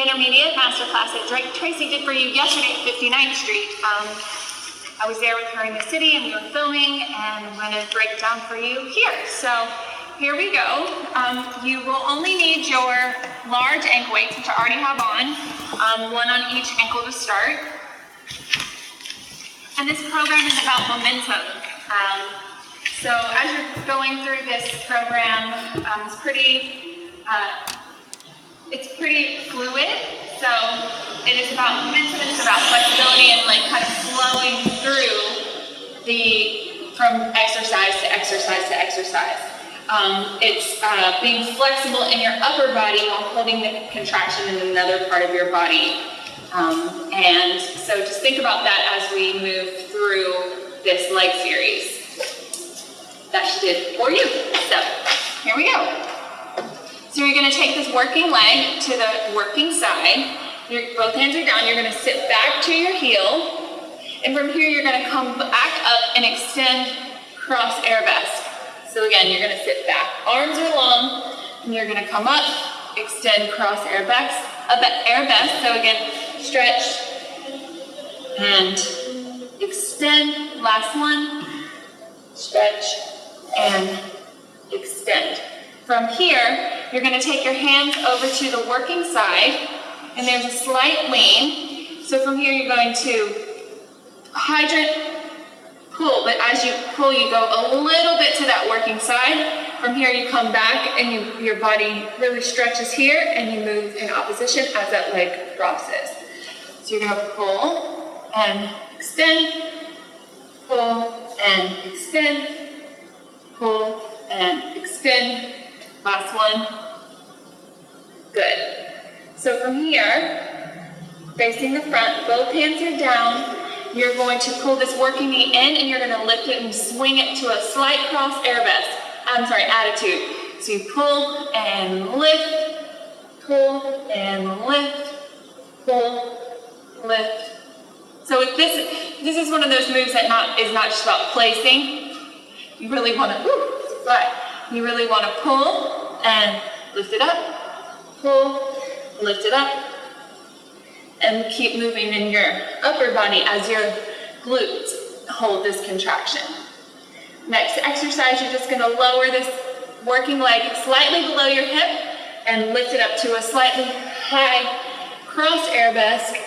intermediate masterclass that Tracy did for you yesterday at 59th Street. I was there with her in the city and we were filming, and I'm going to break down for you here. So here we go. You will only need your large ankle weights, which I already have on, one on each ankle to start. And this program is about momentum. So as you're going through this program, it's pretty fluid. So it is about momentum, it's about flexibility and like kind of flowing through from exercise to exercise to exercise. It's being flexible in your upper body while holding the contraction in another part of your body. And so just think about that as we move through this leg series. That she did for you. So here we go. So you're going to take this working leg to the working side. Both hands are down. You're going to sit back to your heel. And from here, you're going to come back up and extend cross arabesque. So again, you're going to sit back. Arms are long. And you're going to come up, extend cross arabesque. So again, stretch and extend. Last one. Stretch and extend. From here, you're going to take your hands over to the working side, and there's a slight lean. So from here, you're going to hydrant, pull, but as you pull, you go a little bit to that working side. From here, you come back, and your body really stretches here, and you move in opposition as that leg crosses. So you're going to pull and extend, pull and extend, pull and extend. Last one. Good. So from here, facing the front, both hands are down. You're going to pull this working knee in, and you're going to lift it and swing it to a slight cross attitude. So you pull and lift, pull and lift, pull, lift. So if this is one of those moves that is not just about placing. You really want to, You really want to pull and lift it up, pull, lift it up, and keep moving in your upper body as your glutes hold this contraction. Next exercise, you're just going to lower this working leg slightly below your hip and lift it up to a slightly high cross arabesque.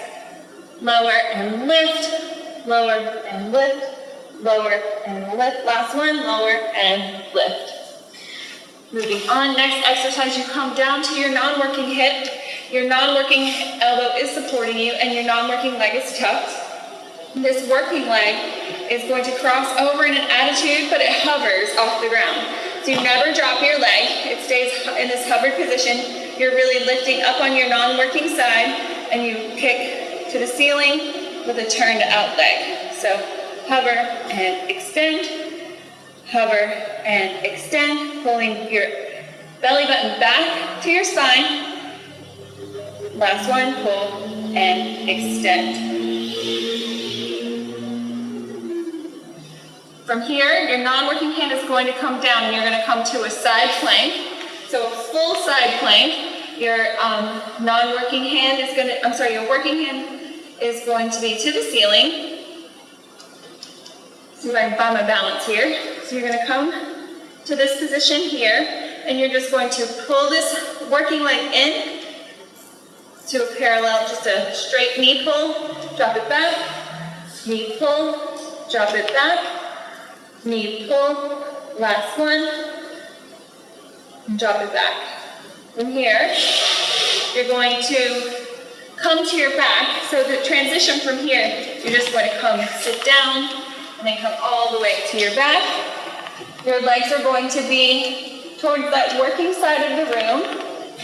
Lower and lift, lower and lift, lower and lift. Last one, lower and lift. Moving on, next exercise, you come down to your non-working hip. Your non-working elbow is supporting you and your non-working leg is tucked. This working leg is going to cross over in an attitude, but it hovers off the ground. So you never drop your leg. It stays in this hovered position. You're really lifting up on your non-working side and you kick to the ceiling with a turned out leg. So hover and extend. Hover and extend, pulling your belly button back to your spine. Last one, pull and extend. From here, your non-working hand is going to come down and you're going to come to a side plank. So a full side plank. Your non-working hand is going to, your working hand is going to be to the ceiling. See if I can find my balance here. So you're going to come to this position here, and you're just going to pull this working leg in to a parallel, just a straight knee pull, drop it back, knee pull, drop it back, knee pull, last one, and drop it back. From here, you're going to come to your back. So the transition from here, you're just going to come sit down, and then come all the way to your back. Your legs are going to be towards that working side of the room.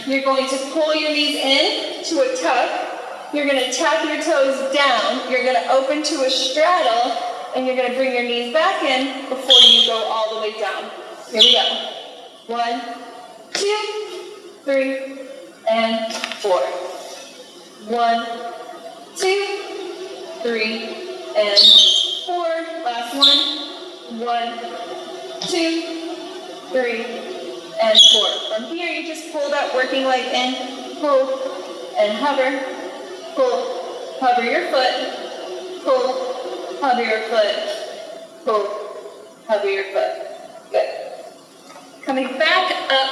You're going to pull your knees in to a tuck. You're going to tap your toes down. You're going to open to a straddle, and you're going to bring your knees back in before you go all the way down. Here we go. 1, 2, 3, and 4. 1, 2, 3, and 4. Last one. 1, 2, 3, and 4. From here, you just pull that working leg in, pull, and hover, pull, hover your foot, pull, hover your foot, pull, hover your foot. Good. Coming back up,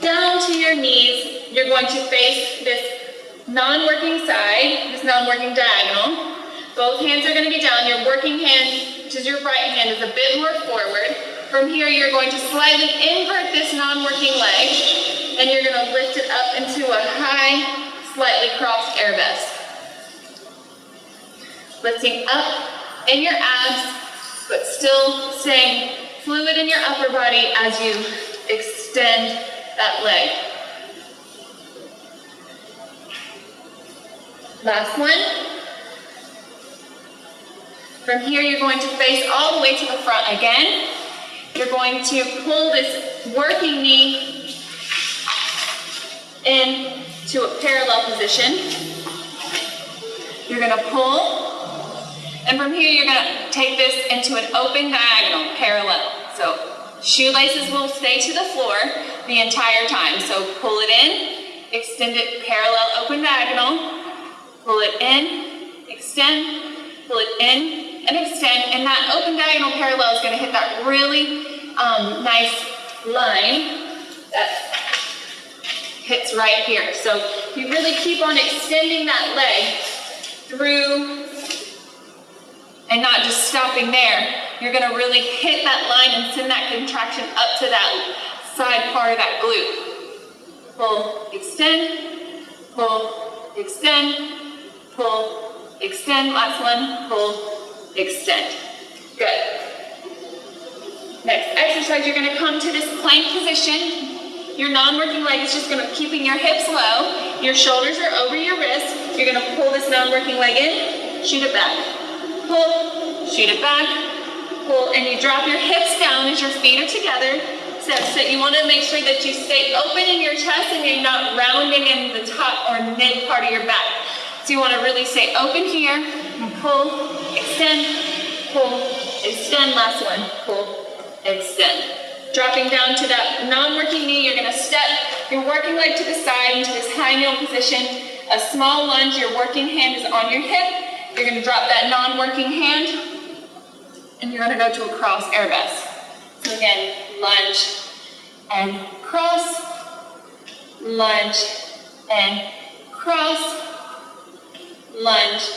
down to your knees, you're going to face this non-working side, this non-working diagonal. Both hands are going to be down. Your working hand, which is your right hand, is a bit more forward. From here, you're going to slightly invert this non-working leg, and you're going to lift it up into a high, slightly crossed arabesque. Lifting up in your abs, but still staying fluid in your upper body as you extend that leg. Last one. From here, you're going to face all the way to the front again. You're going to pull this working knee into a parallel position. You're going to pull, and from here, you're going to take this into an open diagonal, parallel. So shoelaces will stay to the floor the entire time. So pull it in, extend it parallel, open diagonal, pull it in, extend, pull it in, and extend. And that open diagonal parallel is going to hit that really nice line that hits right here. So you really keep on extending that leg through and not just stopping there. You're going to really hit that line and send that contraction up to that side part of that glute. Pull, extend, pull, extend, pull, extend. Last one, pull, extend. Good. Next exercise, you're going to come to this plank position. Your non-working leg is just going to keeping your hips low. Your shoulders are over your wrists. You're going to pull this non-working leg in, shoot it back. Pull, shoot it back, pull, and you drop your hips down as your feet are together. So you want to make sure that you stay open in your chest and you're not rounding in the top or mid part of your back. So you want to really stay open here, and pull, extend, pull, extend. Last one, pull, extend. Dropping down to that non-working knee, you're going to step your working leg to the side into this high kneel position. A small lunge, your working hand is on your hip. You're going to drop that non-working hand, and you're going to go to a cross arabesque. So again, lunge and cross, lunge and cross, lunge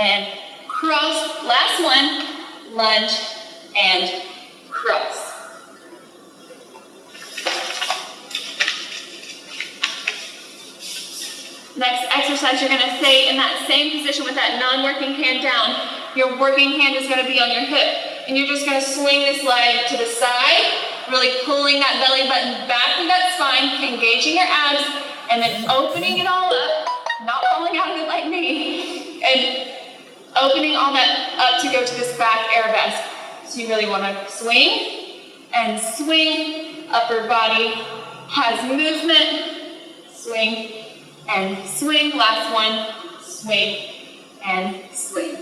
and cross. Last one, lunge and cross. Next exercise, you're going to stay in that same position with that non-working hand down. Your working hand is going to be on your hip. And you're just going to swing this leg to the side, really pulling that belly button back with that spine, engaging your abs, and then opening it all up, not falling out of it like me, and opening all that up to go to this back arabesque. So you really want to swing and swing. Upper body has movement. Swing and swing. Last one, swing and swing.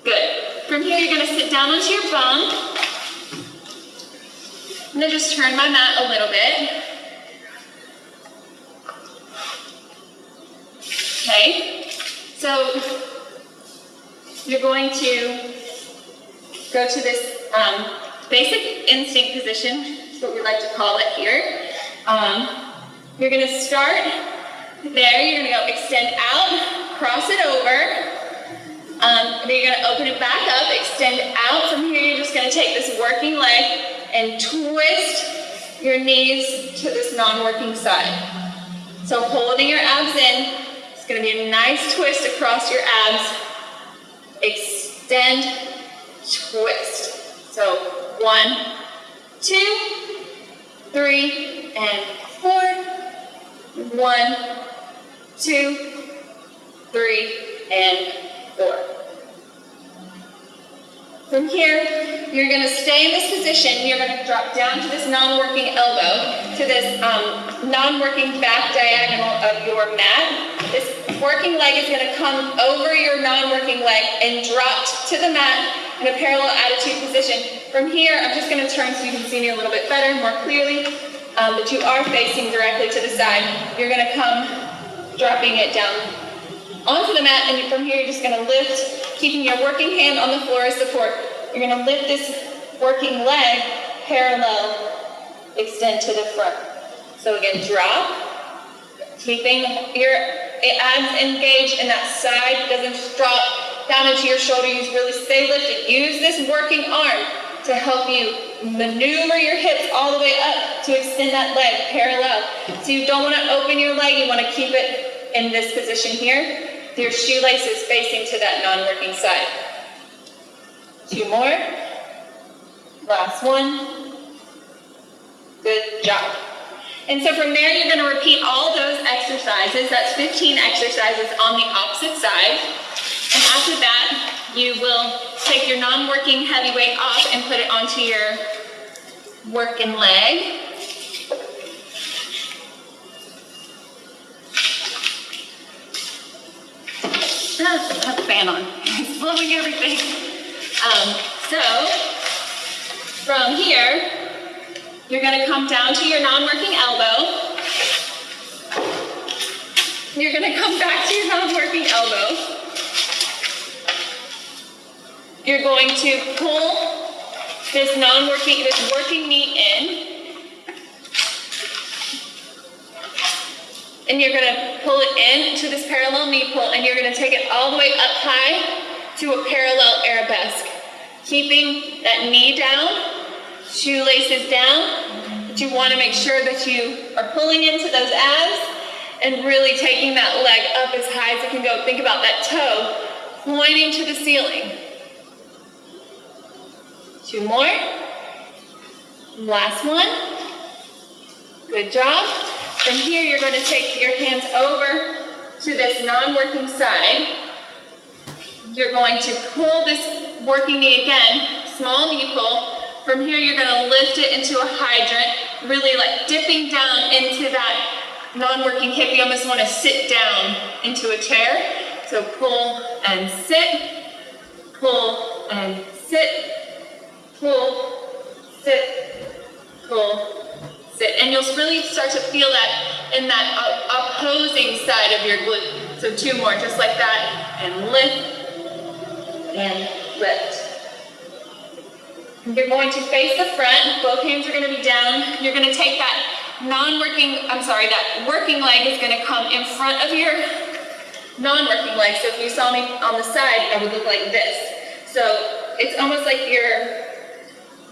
Good. From here, you're going to sit down onto your bum. I'm going to just turn my mat a little bit. Okay. So you're going to go to this basic instinct position. That's what we like to call it here. You're going to start there. You're going to go extend out, cross it over. Then you're going to open it back up, extend out. From here, you're just going to take this working leg and twist your knees to this non-working side. So holding your abs in, it's going to be a nice twist across your abs. Extend, twist. So 1, 2, 3, and 4. 1, 2, 3, and 4. From here, you're going to stay in this position. You're going to drop down to this non-working elbow, to this non-working back diagonal of your mat. This working leg is going to come over your non-working leg and drop to the mat in a parallel attitude position. From here, I'm just going to turn so you can see me a little bit better, more clearly, but you are facing directly to the side. You're going to come dropping it down onto the mat, and from here you're just gonna lift, keeping your working hand on the floor as support. You're gonna lift this working leg parallel, extend to the front. So again, drop, keeping your abs engaged and that side doesn't drop down into your shoulder. You really stay lifted. Use this working arm to help you maneuver your hips all the way up to extend that leg parallel. So you don't want to open your leg, you want to keep it in this position here. Your shoelaces facing to that non-working side. 2 more. Last one. Good job. And so from there, you're going to repeat all those exercises. That's 15 exercises on the opposite side. And after that, you will take your non-working heavy weight off and put it onto your working leg. I have the fan on. It's blowing everything. So from here, you're going to come down to your non-working elbow. You're going to come back to your non-working elbow. You're going to pull this working knee in. And you're going to pull it in to this parallel knee pull, and you're going to take it all the way up high to a parallel arabesque. Keeping that knee down, shoelaces down, but you want to make sure that you are pulling into those abs and really taking that leg up as high as it can go. Think about that toe pointing to the ceiling. 2 more. Last one. Good job. From here, you're going to take your hands over to this non-working side. You're going to pull this working knee again, small knee pull. From here, you're going to lift it into a hydrant, really like dipping down into that non-working hip. You almost want to sit down into a chair. So pull and sit, pull and sit, pull, sit, pull, sit. And you'll really start to feel that in that opposing side of your glute. So 2 more, just like that, and lift and lift. You're going to face the front. Both hands are going to be down. You're going to take that that working leg is going to come in front of your non-working leg. So if you saw me on the side, I would look like this. So it's almost like your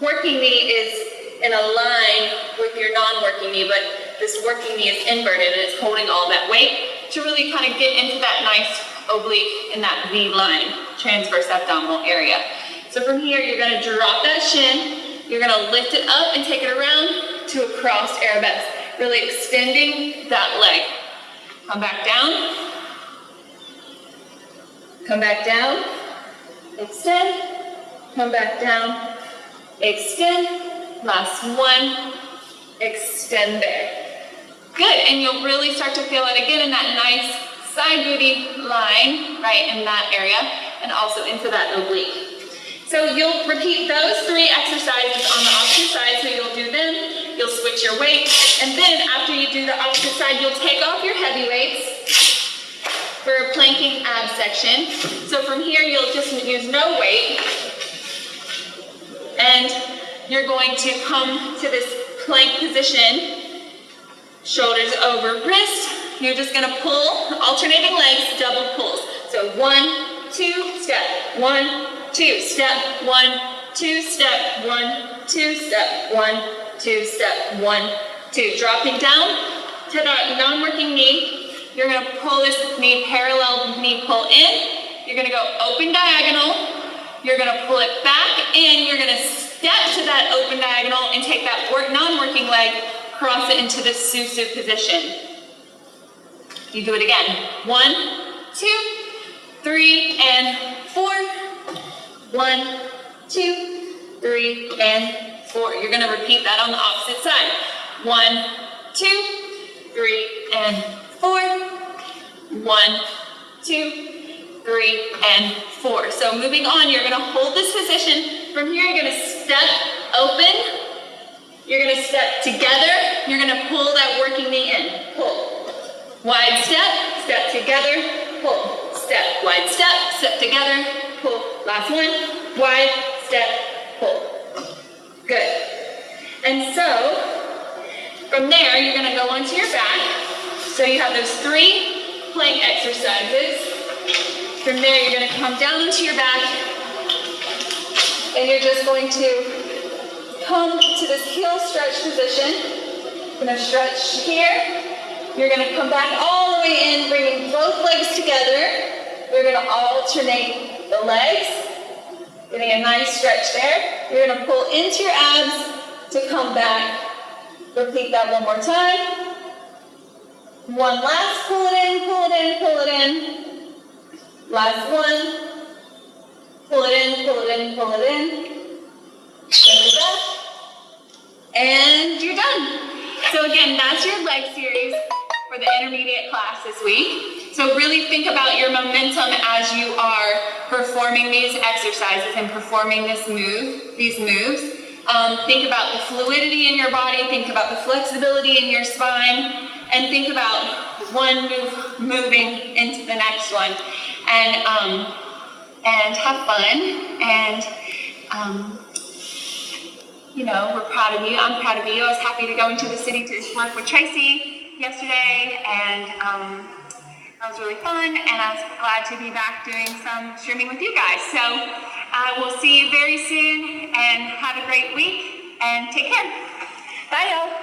working knee is in a line with your non-working knee, but this working knee is inverted and it's holding all that weight to really kind of get into that nice oblique in that V line, transverse abdominal area. So from here, you're going to drop that shin, you're going to lift it up and take it around to a crossed arabesque, really extending that leg. Come back down, come back down, extend, come back down, extend. Last one, extend there. Good, and you'll really start to feel it again in that nice side booty line, right in that area, and also into that oblique. So you'll repeat those 3 exercises on the opposite side, so you'll do them, you'll switch your weight, and then after you do the opposite side, you'll take off your heavy weights for a planking ab section. So from here, you'll just use no weight, and you're going to come to this plank position, shoulders over wrist. You're just going to pull, alternating legs, double pulls. So 1, 2, step, 1, 2, step, 1, 2, step, 1, 2, step, 1, 2, step, 1, 2. Dropping down to that non-working knee. You're going to pull this knee parallel knee pull in. You're going to go open diagonal. You're going to pull it back in. You're going to step to that open diagonal and take that non-working leg, cross it into the Susu position. You do it again. 1, 2, 3, and 4. 1, 2, 3, and 4. You're going to repeat that on the opposite side. 1, 2, 3, and 4. 1, 2, 3, and 4. So moving on, you're going to hold this position. From here, you're going to step open. You're going to step together. You're going to pull that working knee in. Pull. Wide step, step together, pull. Step, wide step, step together, pull. Last one, wide step, pull. Good. And so, from there, you're gonna go onto your back. So you have those 3 plank exercises. From there, you're gonna come down onto your back, and you're just going to come to this heel stretch position. You're gonna stretch here. You're gonna come back all the way in, bringing both legs together. You're gonna alternate the legs, getting a nice stretch there. You're gonna pull into your abs to come back. Repeat that one more time. One last, pull it in, pull it in, pull it in. Last one. Pull it in, pull it in, pull it in. Stretch it back. And you're done. So again, that's your leg series for the intermediate class this week. So really think about your momentum as you are performing these exercises and performing these moves. Think about the fluidity in your body, think about the flexibility in your spine, and think about one move moving into the next one. And have fun, and you know, we're proud of you. I'm proud of you. I was happy to go into the city to work with Tracy yesterday, and that was really fun, and I was glad to be back doing some streaming with you guys. So we'll see you very soon, and have a great week, and take care. Bye, y'all.